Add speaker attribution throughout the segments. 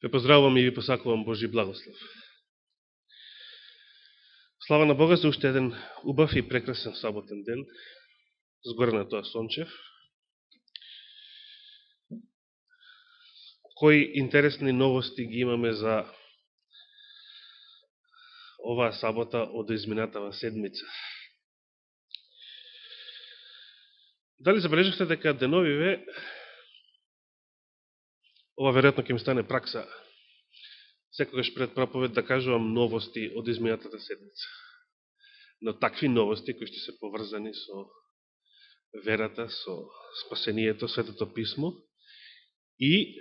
Speaker 1: Ве поздравувам и ви посакувам Божи благослов. Слава на Бога за уште еден убав и прекрасен саботен ден, згоре на тоа сончев. Кои интересни новости ги имаме за оваа сабота од изминатава седмица? Дали забележавте дека деновиве, ова веројатно ќе ми стане пракса, секогаш пред проповед да кажувам новости од изминатата седмица. Но такви новости кои што се поврзани со верата, со спасението, Светото Писмо и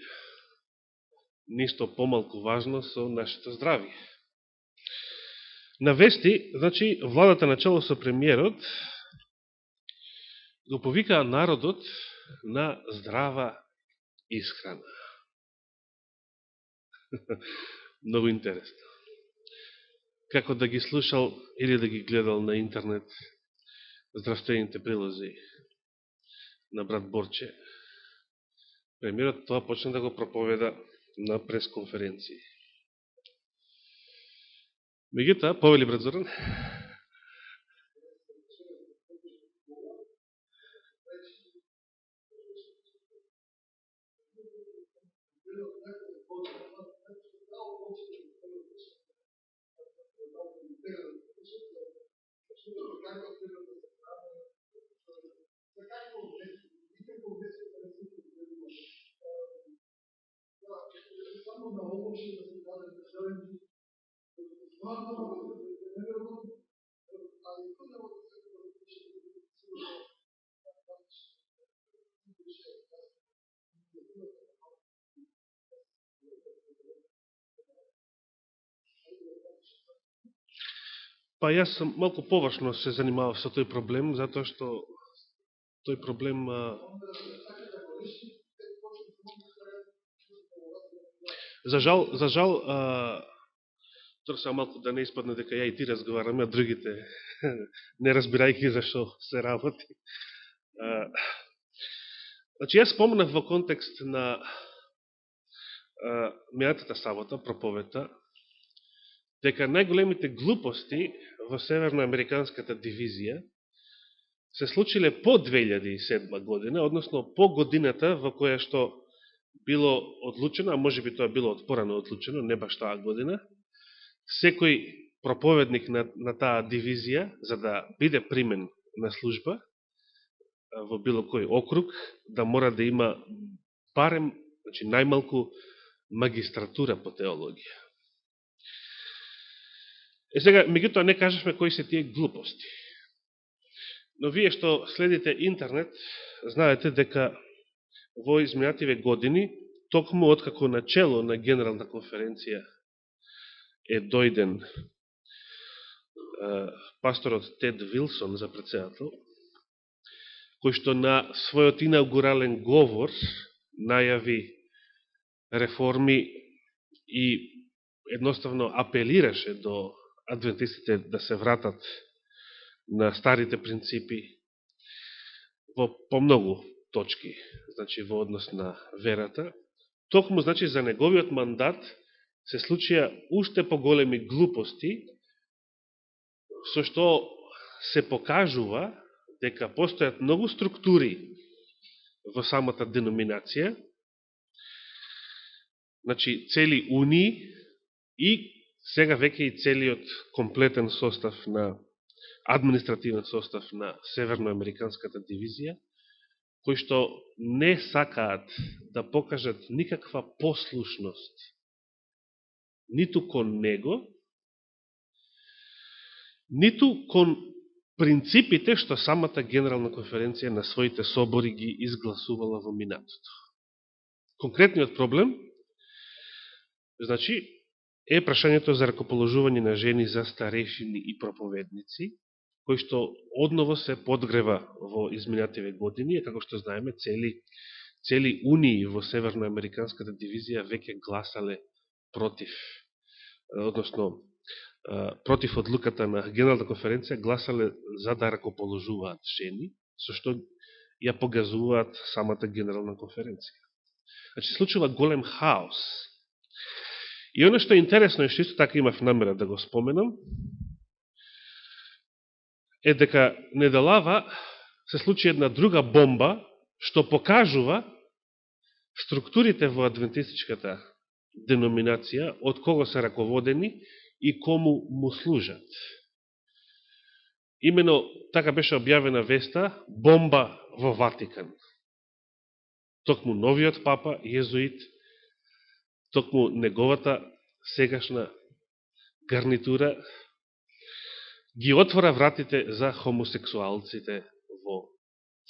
Speaker 1: ништо помалку важно со нашето здравие. На вести, значи, владата начело со премиерот го повикаа народот на здрава исхрана. Многу интересно. Како да ги слушал или да ги гледал на интернет здравствените прилози на брат Борче, премиерот тоа почна да го проповеда на пресконференции. Меѓутоа, повели брат Зоран? Па јас сам малку површно се занимавав со тој проблем, затоа што тој проблем за жал тоа се малку да не испадне дека ја и ти разговараме, а другите не разбирајќи за што се работи. Значи, јас спомнав во контекст на мејатата сабота, проповета, дека најголемите глупости во Северноамериканската дивизија се случиле по 2007 година, односно по годината во која што било одлучено, а може би тоа било отпорано одлучено, не баш таа година, секој проповедник на таа дивизија, за да биде примен на служба во било кој округ, да мора да има барем, значи најмалку магистратура по теологија. Сега, меѓутоа не кажешме кои се тие глупости. Но вие што следите интернет, знаете дека во изминативе години, токму откако начело на Генерална конференција е дојден пасторот Тед Вилсон за председател, кој што на својот инаугурален говор најави реформи и едноставно апелираше до адвентистите да се вратат на старите принципи во помногу точки, значи во однос на верата. Токму, значи, за неговиот мандат се случија уште поголеми глупости, со што се покажува дека постојат многу структури во самата деноминација, значи цели унии и сега веќе и целиот комплетен состав на административен состав на Северноамериканската дивизија, кои што не сакаат да покажат никаква послушност ниту кон него, ниту кон принципите што самата Генерална конференција на своите собори ги изгласувала во минатото. Конкретниот проблем, значи, е прашањето за ракоположување на жени за старешини и проповедници, кој што одново се подгрева во изминативе години, како што знаеме, цели унии во Северноамериканската дивизија веќе гласале против, односно против одлуката на Генерална конференција, гласале за да ракоположуваат жени, со што ја погазуваат самата Генерална конференција. Значи, случува голем хаос. И оно што е интересно, и што исто така имав намера да го споменам, е дека недалава се случи една друга бомба, што покажува структурите во адвентистичката деноминација, од кого се раководени и кому му служат. Имено така беше објавена веста бомба во Ватикан. Токму новиот папа, језуит, токму неговата сегашна гарнитура ги отвора вратите за хомосексуалците во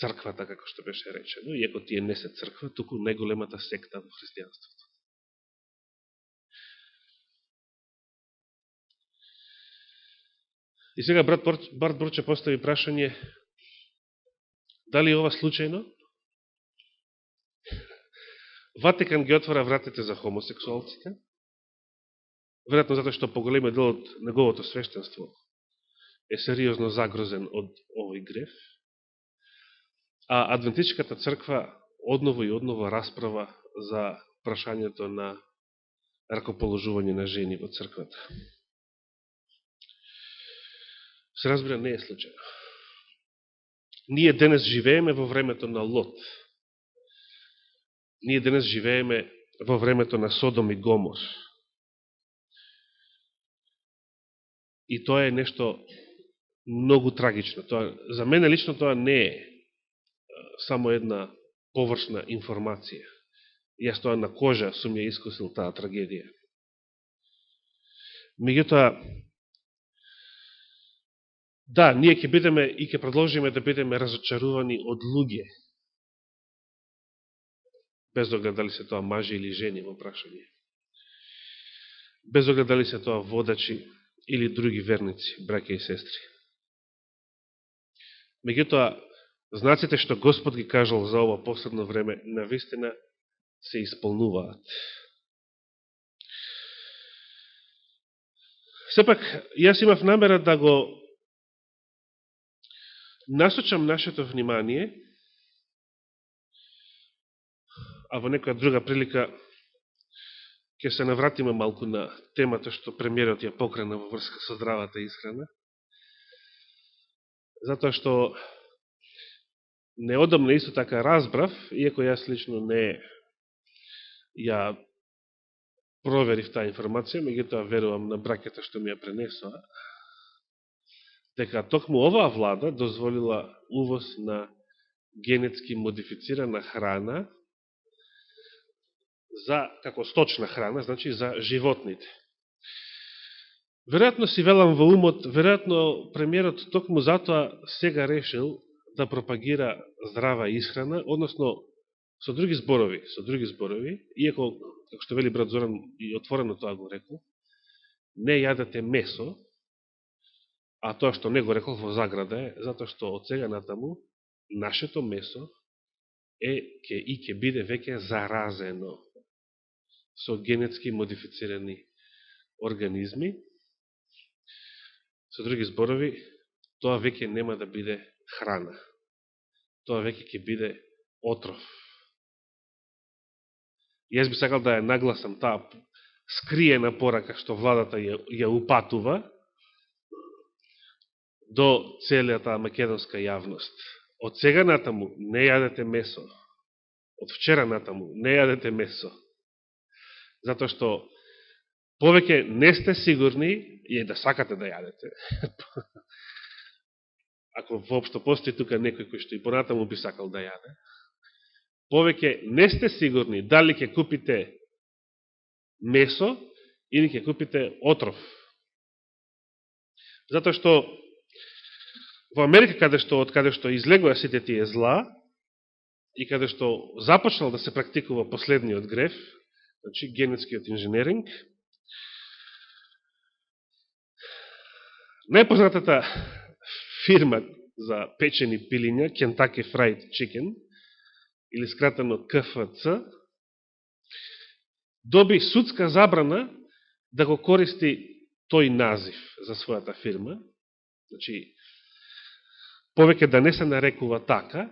Speaker 1: црквата, како што беше речено, иако тие не се црква, туку најголемата секта во христијанството. И сега брат Борче постави прашање, дали ова случајно? Ватикан ги отвора вратите за хомосексуалците, веројатно затоа што поголемиот дел од неговото свештенство е сериозно загрозен од овој греф, а адвентистичката црква одново и одново расправа за прашањето на ракоположување на жени во црквата. Се разбира, не е случајно. Ние денес живееме во времето на Лот. Ние денес живееме во времето на Содом и Гомор. И тоа е нешто многу трагично. За мене лично тоа не е само една површна информација. Јас тоа на кожа сум ја искусил таа трагедија. Меѓутоа, да, ние ќе бидеме и ќе продолжиме да бидеме разочарувани од луѓе, без оглед дали се тоа мажи или жени во прашање. Без оглед дали се тоа водачи или други верници, браќа и сестри. Меѓутоа, знаците што Господ ги кажал за ова последно време, навистина се исполнуваат. Сепак, јас имав намера да го насочам нашето внимание, а во некоја друга прилика ќе се навратиме малку на темата што премиерот ја покрена во врска со здравата исхрана, затоа што неодамна исто така разбрав, иако јас лично не ја проверив таа информација, меѓутоа верувам на браќата што ми ја пренесоа, дека токму оваа влада дозволила увоз на генетски модифицирана храна за, како сточна храна, значи за животните. Веројатно си велам во умот, веројатно премиерот токму затоа сега решил да пропагира здрава исхрана, односно со други зборови, иако, како што вели брат Зоран, и отворено тоа го рекол, не јадете месо, а тоа што не го рекол во заграда е, затоа што од сега натаму нашето месо ќе биде веќе заразено со генетски модифицирани организми. Со други зборови, тоа веќе нема да биде храна. Тоа веќе ќе биде отров. Јас би сакал да ја нагласам таа скриена порака што владата ја упатува до целата македонска јавност. Од сега натаму не јадете месо. Од вчера натаму не јадете месо. Затоа што повеќе не сте сигурни и да сакате да јадете. Ако воопшто постои тука некој кој што и понатаму би сакал да јаде. Повеќе не сте сигурни дали ќе купите месо или ќе купите отров. Затоа што во Америка, од каде што излегува сите тие зла и каде што започнал да се практикува последниот греф, значи генетскиот инженеринг, најпознатата фирма за печени пилиња, Kentucky Fried Chicken, или скратено КФЦ, доби судска забрана да го користи тој назив за својата фирма, значи повеќе да не се нарекува така,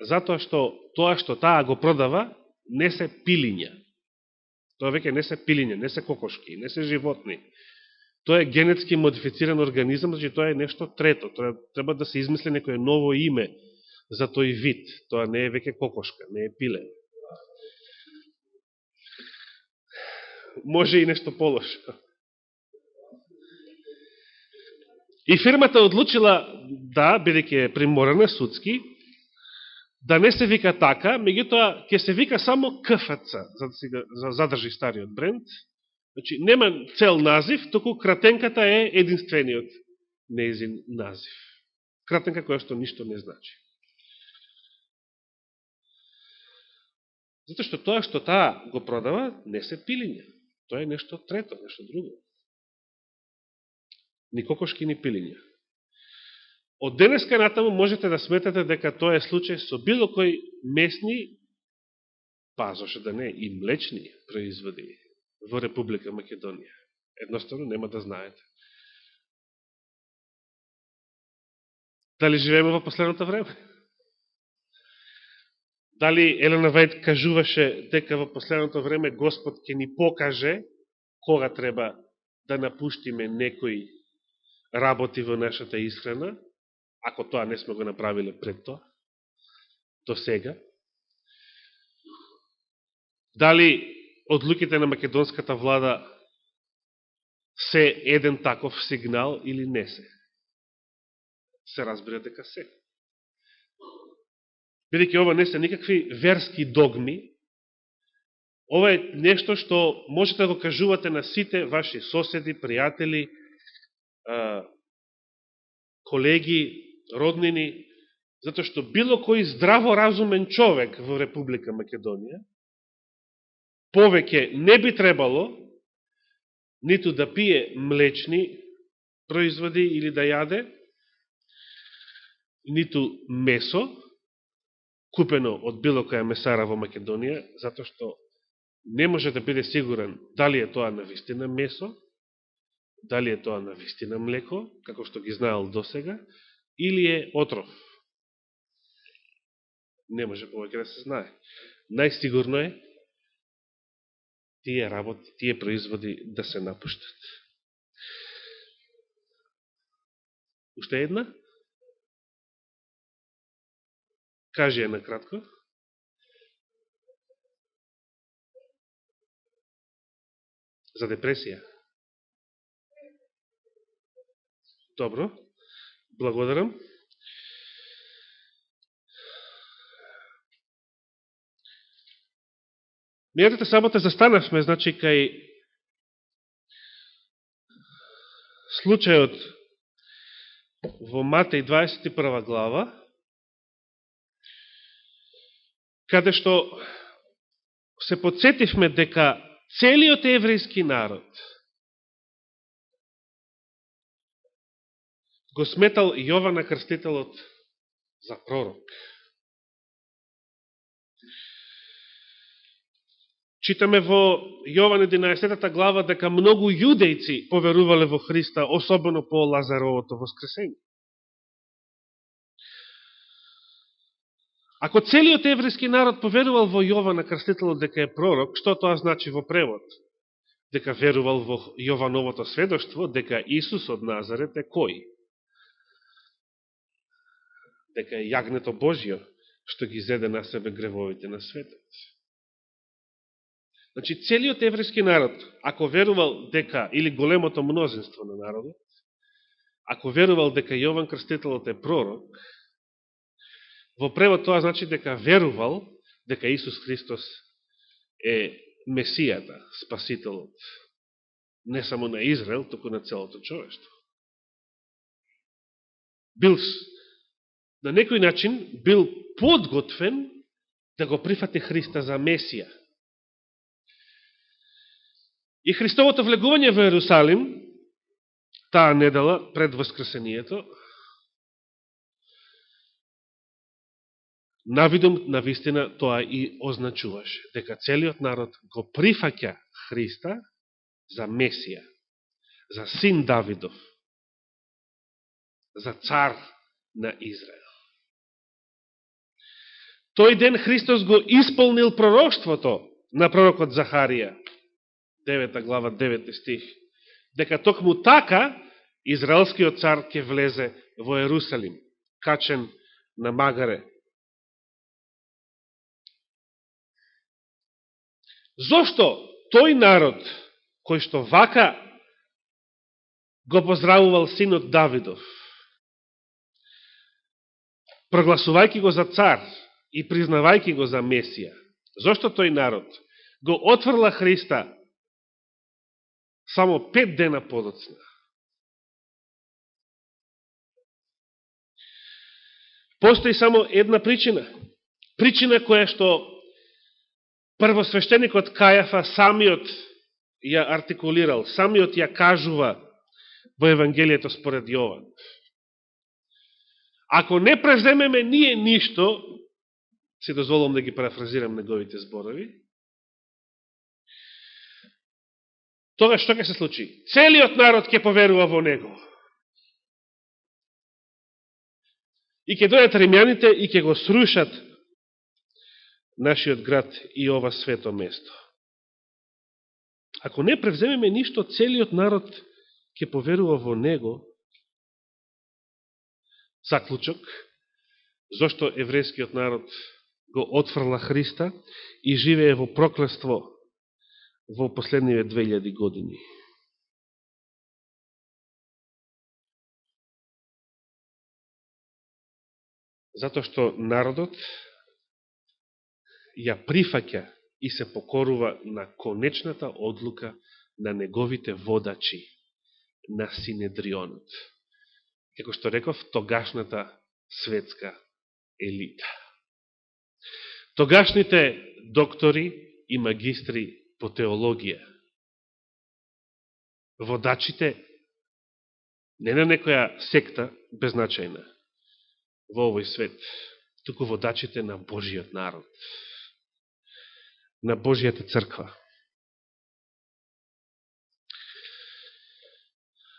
Speaker 1: затоа што тоа што таа го продава не се пилиња. Тоа веќе не се пилиња, не се кокошки, не се животни. Тоа е генетски модифициран организам, значи тоа е нешто трето. Тоа треба да се измисли некој ново име за тој вид. Тоа не е веќе кокошка, не е пиле. Може и нешто полошо. И фирмата одлучила да, бидејќи е приморана судски, да не се вика така, меѓутоа ќе се вика само КФЦ, за да се задржи стариот бренд. Значи, нема цел назив, току кратенката е единствениот неизин назив. Кратенка која што ништо не значи. Затоа што тоа што таа го продава не се пилиња. Тоа е нешто трето, нешто друго. Ни кокошки, ни пилиња. Од денеска натаму можете да сметате дека тоа е случај со било кој месни, па зашто да не, и млечни производи во Република Македонија. Едноставно нема да знаете. Дали живееме во последното време? Дали Елена Вајд кажуваше дека во последното време Господ ќе ни покаже кога треба да напуштиме некои работи во нашата исхрана, ако тоа не сме го направиле пред тоа, до сега? Дали одлуките на македонската влада се еден таков сигнал или не се? Се разбира дека се. Бидејќи ова не се никакви верски догми, ова е нешто што можете да го кажувате на сите ваши соседи, пријатели, колеги, роднини, затоа што било кој здраворазумен човек во Република Македонија повеќе не би требало ниту да пие млечни производи или да јаде, ниту месо, купено од било која месара во Македонија, затоа што не може да биде сигурен дали е тоа навистина месо, дали е тоа навистина млеко, како што ги знаел досега, или е отров. Не може повеќе да се знае. Најсигурно е тие работи, тие производи да се напуштат. Уште една? Кажи ја накратко. За депресија. Добро. Благодарам. Мијатата сабота застанавме, значи, кај случајот во Матеј 21 глава, каде што се подсетивме дека целиот еврејски народ го сметал Јована Крстителот за пророк. Читаме во Јован 11 глава дека многу јудејци поверувале во Христа, особено по Лазаровото воскресење. Ако целиот еврејски народ поверувал во Јована Крстителот дека е пророк, што тоа значи во превод? Дека верувал во Јовановото сведоштво, дека Исус од Назарет е кој? Дека е јагнето Божјо, што ги зеде на себе гревовите на светот. Значи, целиот еврејски народ, ако верувал дека, или големото мнозинство на народот, ако верувал дека Јован Крстителот е пророк, во превод тоа значи дека верувал дека Исус Христос е Месијата, Спасителот, не само на Израел, туку на целото човештво. Бил, на некој начин, бил подготвен да го прифати Христа за Месија. И Христовото влегување во Ерусалим, таа недела пред Воскресението, навидом на вистина тоа и означуваше, дека целиот народ го прифаќа Христа за Месија, за син Давидов, за цар на Израел. Тој ден Христос го исполнил пророштвото на пророкот Захарија, 9 глава, 9 стих, дека токму така израелскиот цар ќе влезе во Ерусалим, качен на магаре. Зошто тој народ, кој што вака го поздравувал синот Давидов, прогласувајќи го за цар и признавајќи го за Месија, зошто тој народ го отврла Христа само 5 дена подоцна? Постои само една причина. Причина која што првосвещеникот Кајафа самиот ја артикулирал, самиот ја кажува во Евангелието според Јован. Ако не преземеме ние ништо, си дозволам да ги парафразирам неговите зборови, тогаш што ќе се случи? Целиот народ ќе поверува во него. И ќе дојдат римјаните и ќе го срушат нашиот град и ова свето место. Ако не превземеме ништо, целиот народ ќе поверува во него. Заклучок, зашто еврејскиот народ го отфрла Христа и живее во проклество во последниве 2000 години. Затоа што народот ја прифаќа и се покорува на конечната одлука на неговите водачи, на Синедрионот. Како што реков, тогашната светска елита. Тогашните доктори и магистри по теологија. Водачите не на некоја секта беззначајна во овој свет, туку водачите на Божиот народ, на Божијата црква.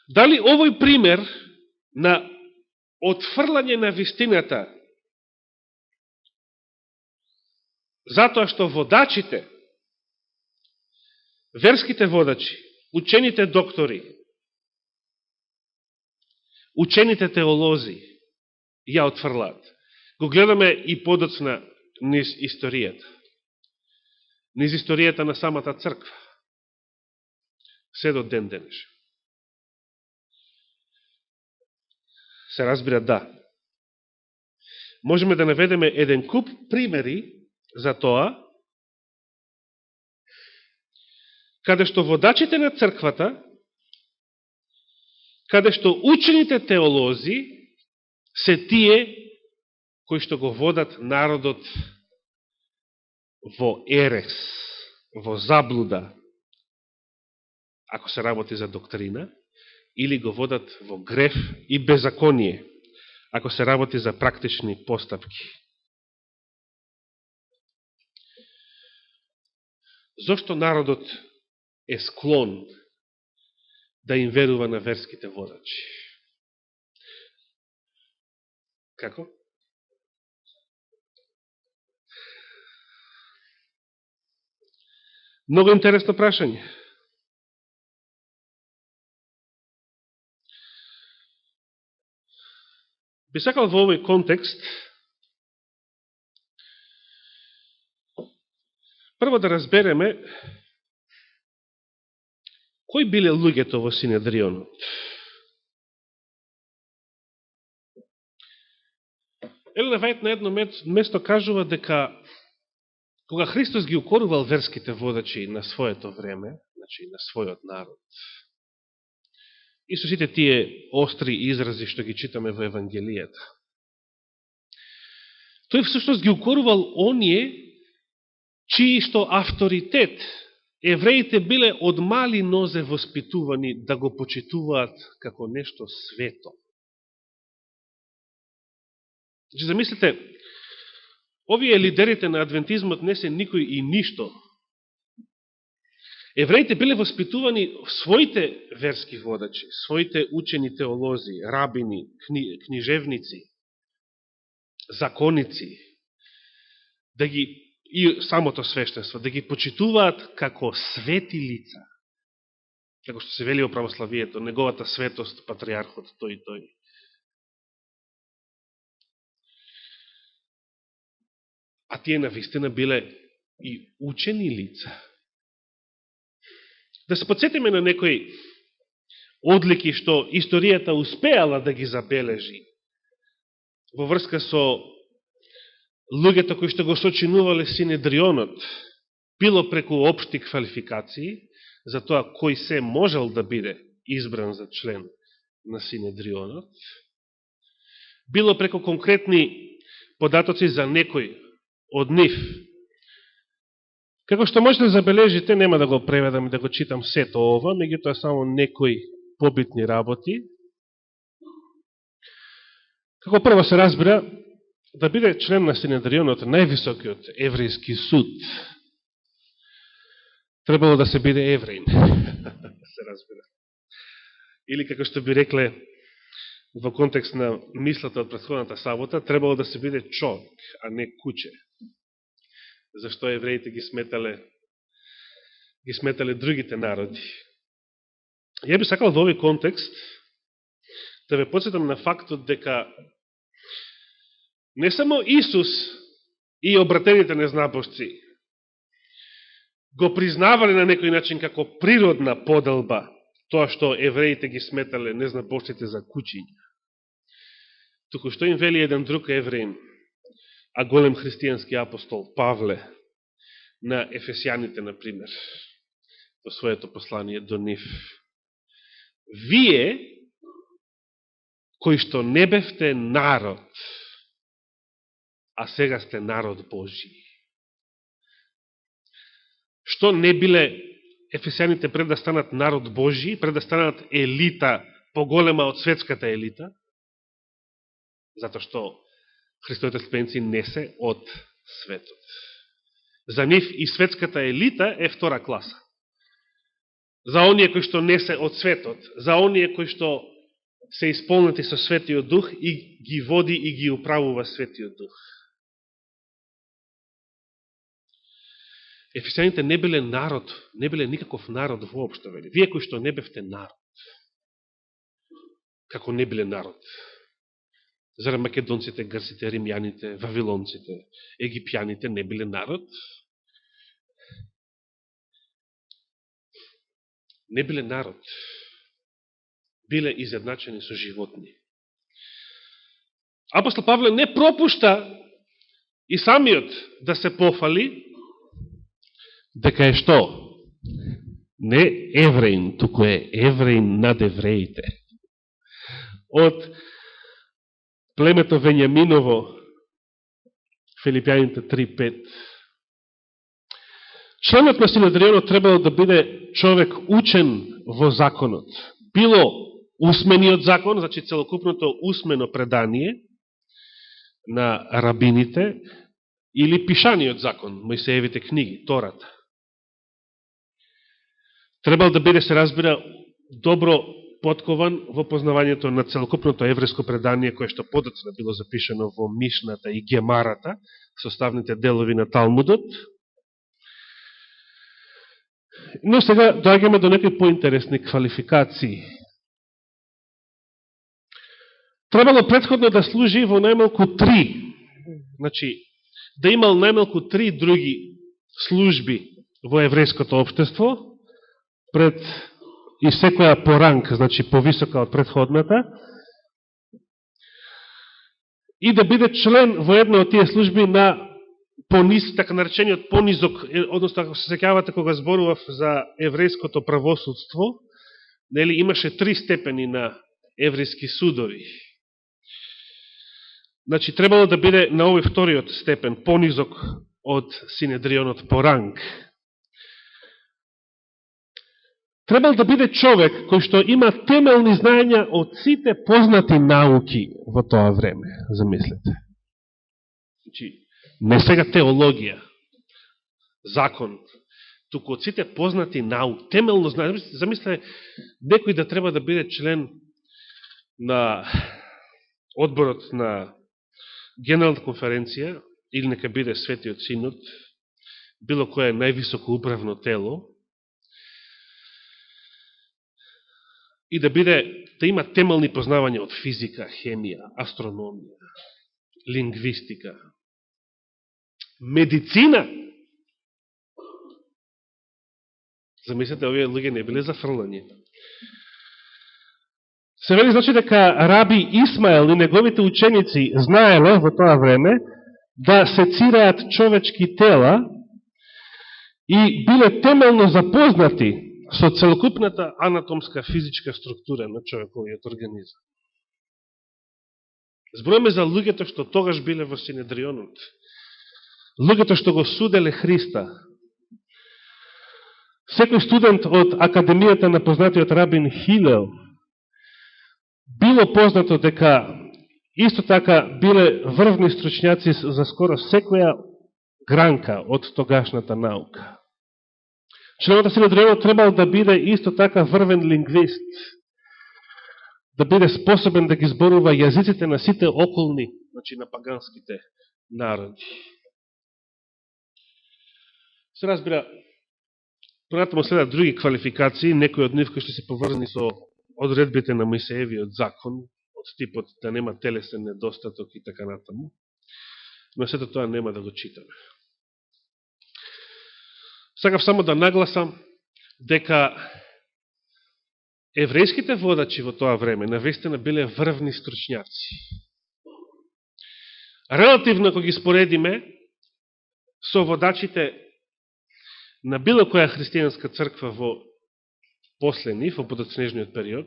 Speaker 1: Дали овој пример на отфрлање на вистината, затоа што водачите, верските водачи, учените доктори, учените теолози ја отфрлаат, го гледаме и подоцна низ историјата. Низ историјата на самата црква. Се до ден денеш. Се разбира да. Можеме да наведеме еден куп примери за тоа, каде што водачите на црквата, каде што учените теолози се тие кои што го водат народот во ерес, во заблуда, ако се работи за доктрина, или го водат во греф и беззаконие, ако се работи за практични постапки. Зошто народот е склон да им верува на верските водачи? Како? Много интересно прашање. Би сакал во овој контекст прво да разбереме кои биле луѓето во Синедрионот. Елена Вајт на едно место кажува дека кога Христос ги укорувал верските водачи на своето време, значи на својот народ, и со сите тие остри изрази што ги читаме во Евангелијата, тој всушност ги укорувал оние чии што авторитет евреите биле од мали нозе воспитувани да го почитуваат како нешто свето. Значи, замислите, овие лидерите на адвентизмот не се никој и ништо. Евреите биле воспитувани своите верски водачи, своите учени теолози, рабини, книжевници, законици, да ги, и самото свештенство, да ги почитуваат како свети лица, како што се вели во православието, неговата светост, патриархот, тој и тој. А тие навистина биле и учени лица. Да се подсетиме на некои одлики што историјата успеала да ги забележи во врска со луѓето кои што го сочинувале Синедрионот, било преку општи квалификации за тоа кој се можел да биде избран за член на Синедрионот, било преку конкретни податоци за некој од нив. Како што можете да забележите, нема да го преведам и да го читам сето ова, меѓутоа само некои побитни работи. Како прво се разбира, да биде член на Синедрионот, највисокиот еврејски суд, требало да се биде евреин. Се разбира. Или како што би рекле во контекст на мислата од претходната сабота, требало да се биде човек, а не куче. Зашто евреите ги сметале другите народи. Ја би сакал во овој контекст да ве подсетам на фактот дека не само Исус и обратените незнабожци го признавале на некој начин како природна поделба тоа што евреите ги сметале незнабожците за кучиња. Туку што им вели еден друг евреин, а голем христијански апостол Павле на Ефесијаните, например, во своето послание до нив. Вие, кои што не бевте народ, а сега сте народ Божи. Што не биле Ефесијаните пред да станат народ Божи, пред да станат елита, поголема од светската елита, затоа што Христовите следбеници не се од светот. За нив и светската елита е втора класа. За оние кои што не се од светот, за оние кои што се исполнети со Светиот Дух и ги води и ги управува Светиот Дух. Ефесијаните не биле народ, не биле никаков народ воопшто, вели. Вие кои што не бевте народ. Како не биле народ. Зарем македонците, грците, римјаните, вавилонците, египјаните не биле народ? Не биле народ. Биле изедначени со животни. Апостол Павле не пропушта и самиот да се пофали дека е што? Не евреин, туку е евреин над евреите. Од племето Вењаминово, Филипјаните 3:5. Членот на Синедрионот требало да биде човек учен во законот. Било усмениот закон, значи целокупното усмено предание на рабините, или пишаниот закон, Мојсеевите книги, Тората. Требало да биде, се разбира, добро подкован во познавањето на целокупното еврејско предание, кое што подоцна било запишено во Мишната и Гемарата, составните делови на Талмудот. Но сега доаѓаме до некои поинтересни квалификации. Требало предходно да служи во најмалку 3, значи, да имал најмалку 3 други служби во еврејското општество, пред и секоја по ранг, значи повисока од предходната, и да биде член во една од тие служби на така наречениот понизок, односно, ако се сеќавате кога зборував за еврејското правосудство, нели, имаше 3 степени на еврејски судови. Значи, требало да биде на овој вториот степен, понизок од Синедрионот по ранг. Требал да биде човек кој што има темелни знаења од сите познати науки во тоа време, замислете. Значи, не сега теологија, закон, туку од сите познати науки, темелно знаење. Замислете, некој да треба да биде член на одборот на Генералната конференција, или нека биде Светиот Синод, било кое највисоко управно тело, и да има темелни познавања од физика, хемија, астрономија, лингвистика, медицина. Замислете, овие луѓе не биле зафрлани. Се вели, значи, дека Раби Исмаел и неговите ученици знаеле во тоа време да сецираат човечки тела и биле темелно запознати со целокупната анатомска физичка структура на човековиот организам. Зборуваме за луѓето што тогаш биле во Синедрионот. Луѓето што го суделе Христа. Секој студент од Академијата на познатиот рабин Хилел било познато дека исто така биле врвни стручњаци за скоро секоја гранка од тогашната наука. Членот на Синедрионот требал да биде исто така врвен лингвист, да биде способен да ги зборува јазиците на сите околни, значи на паганските народи. Се разбира, понатаму следат други квалификации, некои од нив кои што се поврзани со одредбите на Моисеевиот закон, од типот да нема телесен недостаток и така натаму. Но сето тоа нема да го читаме. Сакав само да нагласам дека еврејските водачи во тоа време навистина биле врвни стручњаци. Релативно, ако ги споредиме со водачите на било која христијанска црква во последни, во подоцнежниот период,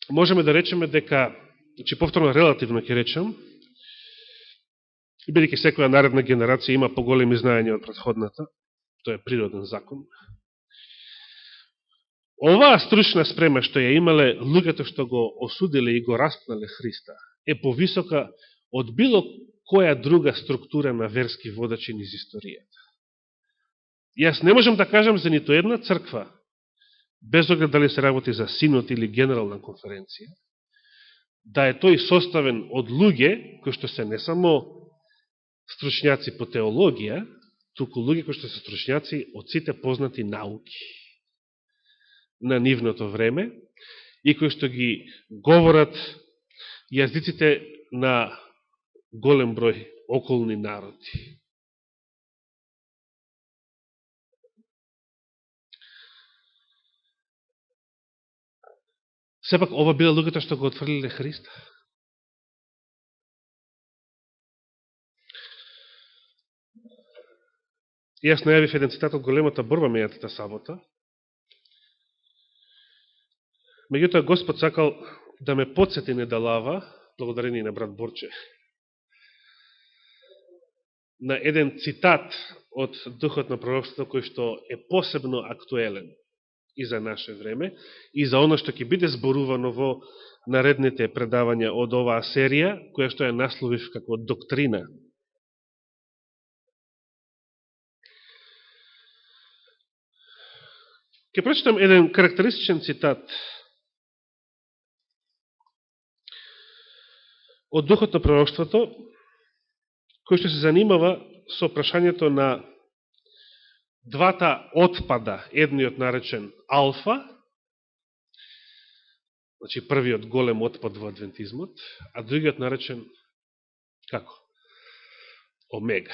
Speaker 1: можеме да речеме дека, значи повторно релативно ќе речем, бидејќи секоја наредна генерација има поголеми знаења од претходната, тоа е природен закон. Оваа стручна спрема што ја имале луѓето што го осудиле и го распнале Христа е повисока од било која друга структура на верски водачи низ историјата. Јас не можам да кажам за нито една црква, без оглед дали се работи за синод или генерална конференција, да е тој составен од луѓе кои што се не само стручњаци по теологија, туку луѓе кои што се стручњаци од сите познати науки на нивното време и кои што ги говорат јазиците на голем број околни народи. Сепак, ова биле луѓето што го отфрлиле Христа. И јас најавив еден цитат од големата борба меѓутоа сабота. Меѓутоа Господ сакал да ме подсети недалава, благодарение на брат Борче, на еден цитат од Духот на пророќството кој што е посебно актуелен и за наше време, и за оно што ќе биде зборувано во наредните предавања од оваа серија, која што ја насловив како доктрина. Ке прочитам еден карактеристичен цитат од Духот на пророќството, кој што се занимава со прашањето на двата отпада, едниот наречен алфа, значи првиот голем отпад во адвентизмот, а другиот наречен како? Омега.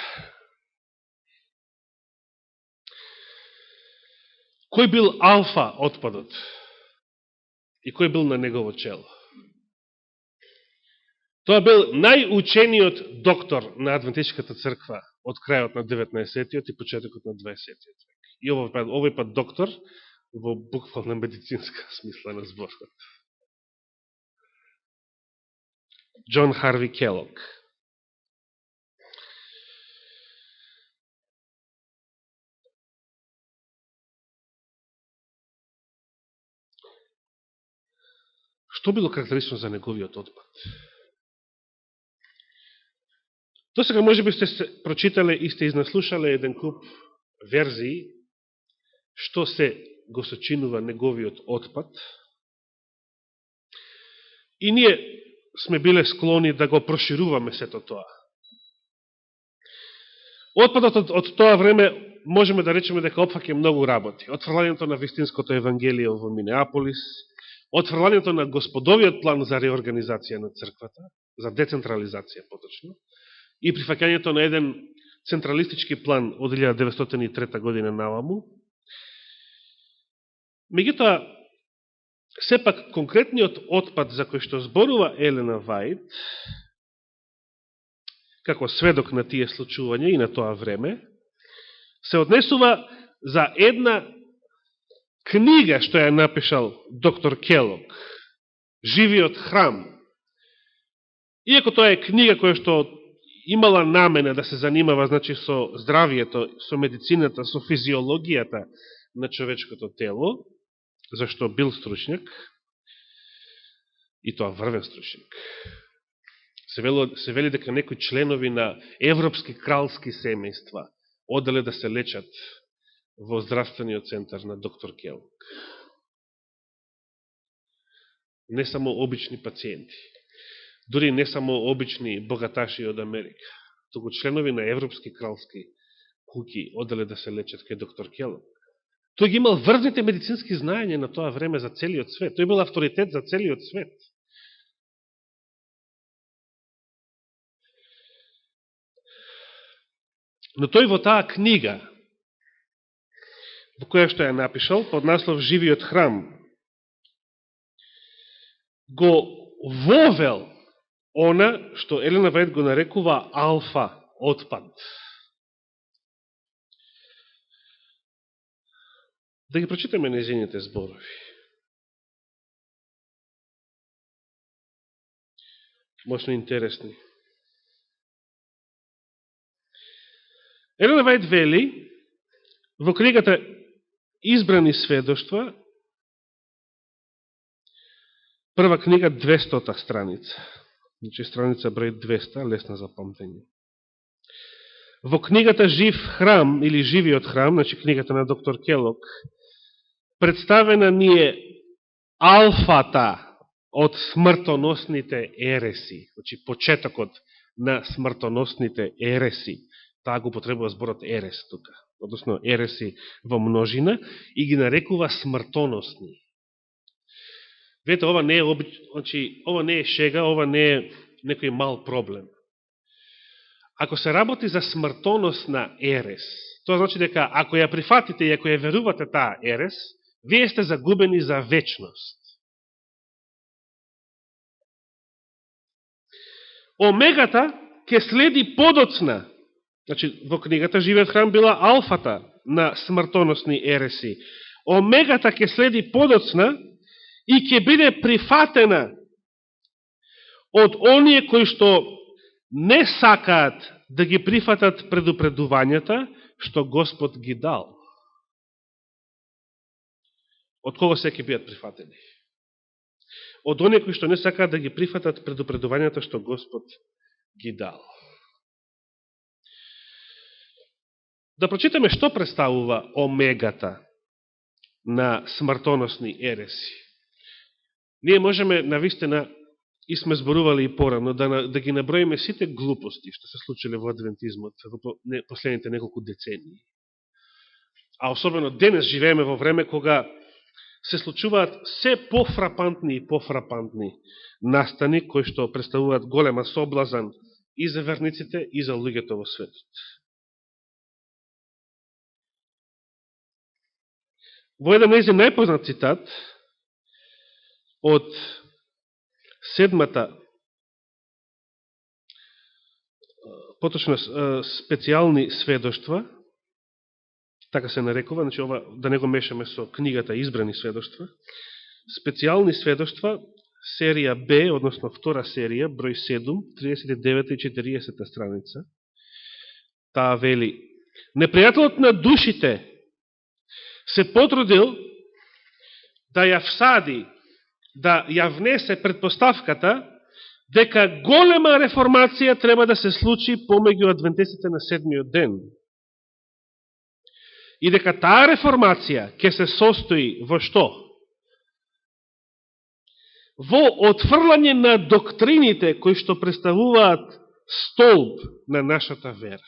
Speaker 1: Кој бил алфа отпадот и кој бил на негово чело? Тоа бил најучениот доктор на адвентистичката црква од крајот на 19-тиот и почетокот на 20-тиот век. И овој пат доктор во буквална медицинска смисла на зборот. Џон Харви Келок. Што било карактеристично за неговиот отпад? Досега може би сте се прочитале и сте изнаслушале еден куп верзии што се го сочинува неговиот отпад. И ние сме биле склони да го прошируваме сето тоа. Отпадот од тоа време можеме да речеме дека опфаќа многу работи. Отфрлањето на вистинското евангелие во Минеаполис, отфрлањето на господовиот план за реорганизација на црквата, за децентрализација поточно, и прифаќањето на еден централистички план од 1903 година наваму. Меѓутоа, сепак конкретниот отпад за кој што зборува Елена Вајд, како сведок на тие случувања и на тоа време, се однесува за една книга што ја напишал доктор Келок, Живиот храм. Иако тоа е книга која што имала намена да се занимава, значи, со здравието, со медицината, со физиологијата на човечкото тело, зашто бил стручњак, и тоа врвен стручњак. Се вели дека некои членови на европски кралски семејства оделе да се лечат во здравствениот центар на доктор Келок. Не само обични пациенти, дури не само обични богаташи од Америка, туку членови на европски кралски куќи оделе да се лечат кај доктор Келок. Тој ги имал врвните медицински знаења на тоа време за целиот свет. Тој бил авторитет за целиот свет. Но тој во таа книга, во која што ја напишал, под наслов Живиот храм, го вовел она што Елена Вајд го нарекува алфа отпад. Да ги прочитаме нејзините зборови. Мощно интересни. Елена Вајд вели во книгата Избрани сведоштва, прва книга 200-та страница. Значи страница број 200, лесна за памтење. Во книгата Жив храм или Живиот храм, значи книгата на доктор Келок, представена ни е алфата од смртоносните ереси, значи почетокот на смртоносните ереси. Таа го потребува зборот ерес тука, односно ереси во множина, и ги нарекува смртоносни. Вете, ова не е значи, ова не е шега, ова не е некој мал проблем. Ако се работи за смртоносна ерес, тоа значи дека ако ја прифатите и ако ја верувате таа ерес, вие сте загубени за вечност. Омегата ќе следи подоцна. Значи, во книгата Живиот храм била алфата на смртоносни ереси. Омегата ќе следи подоцна и ќе биде прифатена од оние кои што не сакаат да ги прифатат предупредувањата што Господ ги дал. Од кого се ќе бидат прифатени? Од оние кои што не сакаат да ги прифатат предупредувањата што Господ ги дал. Да прочитаме што представува омегата на смртоносни ереси. Ние можеме навистина, и сме зборували и порано, да ги наброиме сите глупости што се случиле во адвентизмот во последните неколку децении. А особено денес живееме во време кога се случуваат се пофрапантни и пофрапантни настани кои што представуваат голема соблазан и за верниците и за луѓето во светот. Во еден нејзин најпознат цитат од 7-та, поточно специјални сведоштва, така се нарекува, значи ова да не го мешаме со книгата Избрани сведоштва, специјални сведоштва, серија Б, односно втора серија, број 7, 39 и 40 страница, таа вели: непријателот на душите се потрудил да ја всади, да ја внесе предпоставката дека голема реформација треба да се случи помеѓу адвентистите на седмиот ден. И дека таа реформација ќе се состои во што? Во отфрлање на доктрините кои што представуваат столб на нашата вера.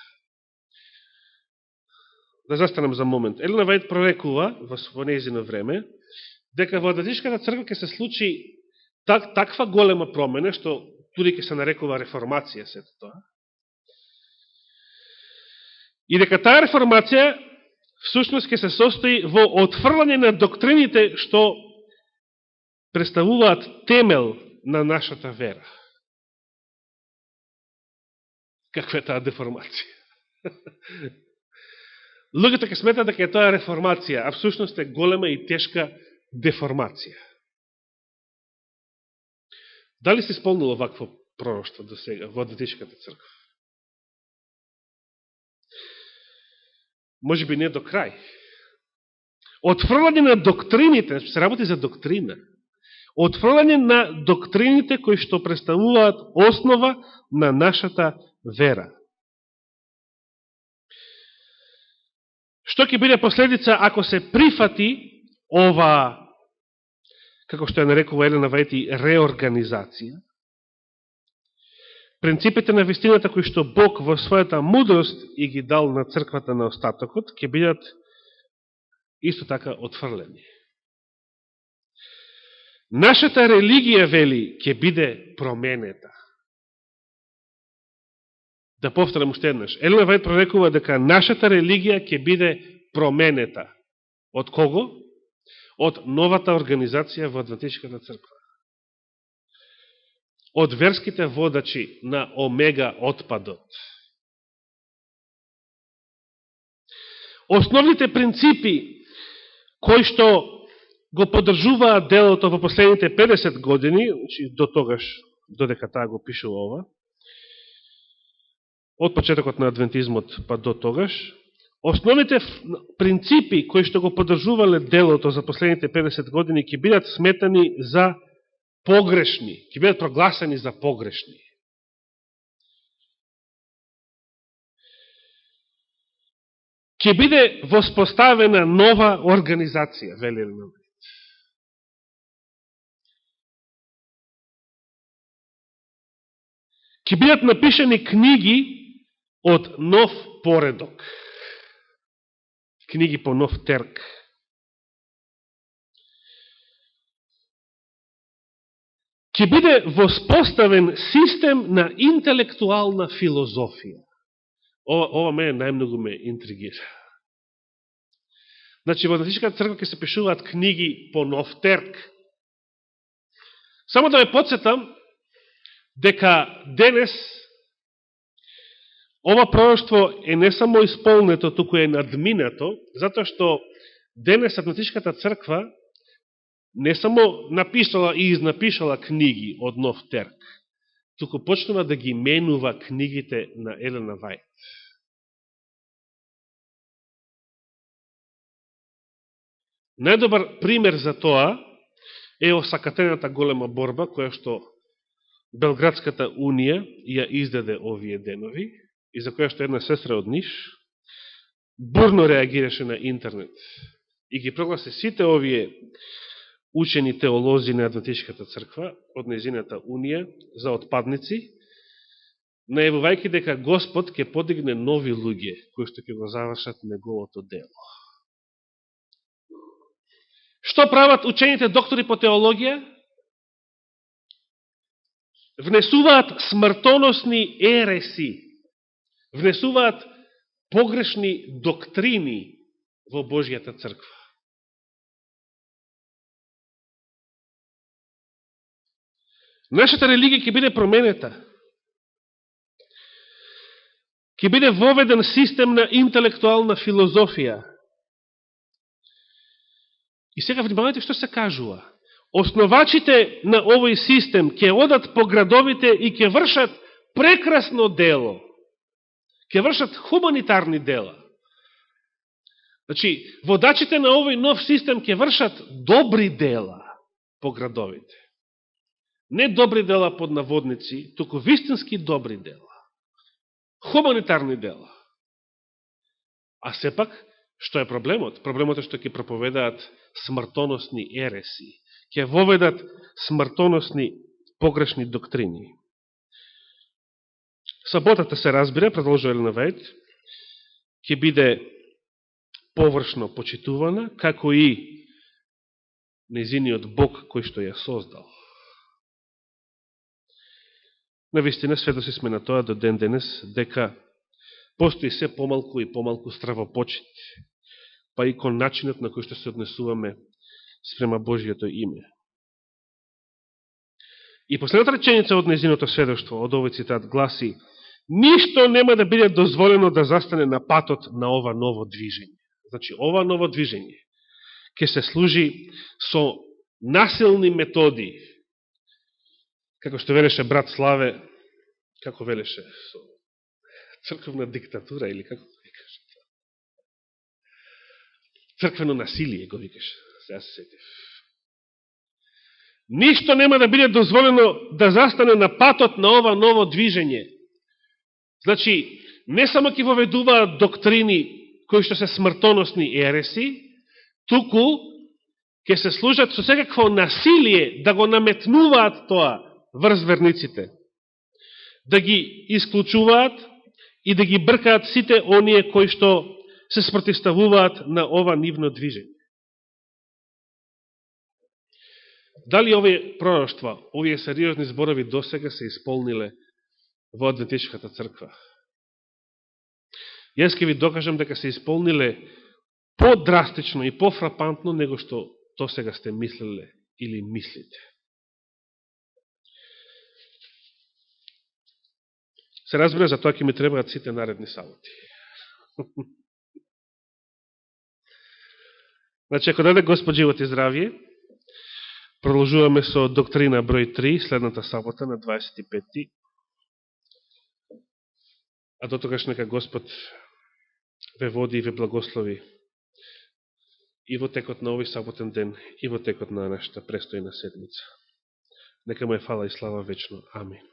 Speaker 1: да застанем за момент. Елена Вајд прорекува во нејзино време дека во Адвентичката црква ќе се случи таква голема промена, што туди ќе се нарекува реформација сето тоа. И дека таа реформација всушност ќе се состои во отфрлање на доктрините што представуваат темел на нашата вера. Каква е таа деформација? Луѓето ќе сметат дека е тоа реформација, а всушност е голема и тешка деформација. Дали се исполнило вакво пророштво до сега во Адвентичката црква? Може би не до крај. Отфрлање на доктрините, се работи за доктрина, отфрлање на доктрините кои што представуваат основа на нашата вера. Што ќе биде последица ако се прифати ова, како што ја нарекува Елена Вајд, реорганизација? Принципите на вистината кои што Бог во својата мудрост и ги дал на црквата на остатокот, ќе бидат исто така отфрлени. Нашата религија, вели, ќе биде променета. Да повторам уште еднаш. Елена Вајд прорекува дека нашата религија ќе биде променета. Од кого? Од новата организација во Адвентичката црква. Од верските водачи на Омега отпадот. Основните принципи кои што го поддржуваат делото во последните 50 години, до тогаш, додека таа го пишува ова, од почетокот на адвентизмот па до тогаш, основните принципи кои што го поддржувале делото за последните 50 години ќе бидат сметани за погрешни, ќе бидат прогласени за погрешни. Ќе биде воспоставена нова организација, вели Елена Вајд. Ќе бидат напишани книги од нов поредок. Книги по нов терк. Ќе биде воспоставен систем на интелектуална филозофија. Ова мене најмногу ме интригира. Значи, во Адвентичката црква ќе се пишуваат книги по нов терк. Само да ве подсетам дека денес ова пророштво е не само исполнето, туку е надминато, затоа што денес Адвентичката црква не само напишала и изнапишала книги од нов терк, туку почнува да ги менува книгите на Елена Вајд. Најдобар пример за тоа е осакатената голема борба, која што Белградската унија ја издаде овие денови, и за која што една сестра од Ниш бурно реагираше на интернет и ги прогласи сите овие учени теолози на Адвентичката црква од нејзината унија за отпадници, најавувајќи дека Господ ќе подигне нови луѓе кои што ќе го завршат неговото дело. Што прават учените доктори по теологија? Внесуваат смртоносни ереси, внесуваат погрешни доктрини во Божјата црква. Нашата религија ќе биде променета. Ќе биде воведен систем на интелектуална филозофија. И сега внимавајте што се кажува. Основачите на овој систем ќе одат по градовите и ќе вршат прекрасно дело. Ќе вршат хуманитарни дела. Значи, водачите на овој нов систем ќе вршат добри дела по градовите. Не добри дела под наводници, туку вистински добри дела. Хуманитарни дела. А сепак, што е проблемот? Проблемот е што ќе проповедаат смртоносни ереси. Ќе воведат смртоносни погрешни доктрини. Саботата се разбира, продолжува Елена Вајд, ќе биде површно почитувана, како и нејзиниот Бог кој што ја создал. Навистина, сведоци сме на тоа до ден денес, дека постои се помалку и помалку стравопочит, па и кон начинот на кој што се однесуваме спрема Божиото име. И последната реченица од нејзиното сведоштво, од овој цитат, гласи: ништо нема да биде дозволено да застане на патот на ова ново движење. Значи, ова ново движење ќе се служи со насилни методи, како што велеше брат Славе, како велеше, со црквена диктатура, или како го викаш? Црквено насилие го викаш, сега се сетив. Ништо нема да биде дозволено да застане на патот на ова ново движење. Значи, не само ќе воведуваат доктрини кои што се смртоносни ереси, туку ќе се служат со секакво насилие да го наметнуваат тоа врз верниците, да ги исклучуваат и да ги бркаат сите оние кои што се спротивставуваат на ова нивно движење. Дали овие пророќства, овие сериозни зборови досега се исполниле во Адвентичката црква? Јас ќе ви докажам дека се исполниле по-драстично и по-фрапантно него што досега сте мислеле или мислите. Се разбира, за тоа ќе ми требаат сите наредни саботи. Значи, ако даде Господ живот и здравие, продолжуваме со доктрина број 3, следната сабота на 25. А до тогаш нека Господ ве води и ве благослови и во текот на овој саботен ден, и во текот на нашата престојна седмица. Нека му е фала и слава вечно. Амин.